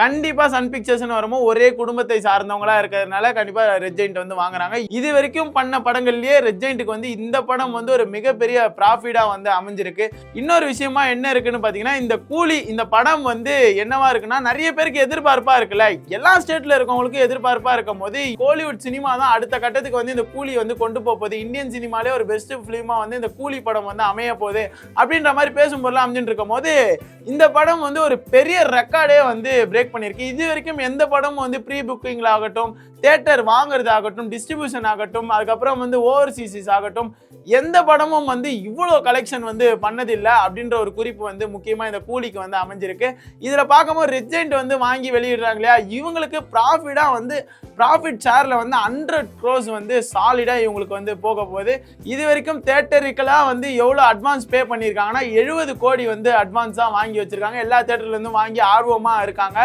கண்டிப்பா சன் பிக்சர்ஸ்னு வரும்போது ஒரே குடும்பத்தை சார்ந்தவங்களா இருக்கிறதுனால கண்டிப்பா ரெட் ஜெயிண்ட் வந்து வாங்குறாங்க. இது வரைக்கும் பண்ண படங்கள்லயே ரெட் ஜெயிண்ட்டுக்கு வந்து இந்த படம் வந்து ஒரு மிகப்பெரிய ப்ராஃபிட்டா வந்து அமைஞ்சிருக்கு. இன்னொரு விஷயமா என்ன இருக்குன்னு பாத்தீங்கன்னா, இந்த கூலி இந்த படம் வந்து என்னவா இருக்குன்னா, நிறைய பேருக்கு எதிர்பார்ப்பா இருக்குல்ல. எல்லா ஸ்டேட்ல இருக்கவங்களுக்கும் எதிர்பார்ப்பா இருக்கும்போது கோலிவுட் சினிமா தான் அடுத்த கட்டத்துக்கு வந்து இந்த கூலி வந்து கொண்டு போகுது. இந்தியன் சினிமாலே ஒரு பெஸ்ட் ஃபிலிமா வந்து இந்த கூலி படம் வந்து அமைய போகுது அப்படின்ற மாதிரி பேசும்போது அமைஞ்சிட்டு இருக்கும்போது இந்த படம் வந்து ஒரு பெரிய ரெக்கார்டே வந்து பிரேக் பண்ணிருக்கு. இது வரைக்கும் எந்த படமும் வந்து ப்ரீ புக்கிங்ல ஆகட்டும், தியேட்டர் வாங்குறது ஆகட்டும், டிஸ்ட்ரிபியூஷன் ஆகட்டும், அதுக்கப்புறம் வந்து ஓவர்சீஸ் ஆகட்டும், எந்த படமும் வந்து இவ்வளோ கலெக்ஷன் வந்து பண்ணதில்லை அப்படின்ற ஒரு குறிப்பு வந்து முக்கியமா இந்த கூலிக்கு வந்து அமைஞ்சிருக்கு. இதுல பார்க்கும்போது ரெட் ஜெயிண்ட் வந்து வாங்கி வெளியிடுறாங்க இல்லையா, இவங்களுக்கு ப்ராஃபிட்டா வந்து ப்ராஃபிட் ஷேர்ல வந்து 100 crores வந்து சாலிடா இவங்களுக்கு வந்து போக போகுது. இது வரைக்கும் தியேட்டருக்கெல்லா வந்து எவ்வளவு அட்வான்ஸ் பே பண்ணியிருக்காங்கன்னா 70 கோடி வந்து அட்வான்ஸா வாங்கி வச்சிருக்காங்க. எல்லா தியேட்டர்ல இருந்தும் வாங்கி ஆர்வமா இருக்காங்க.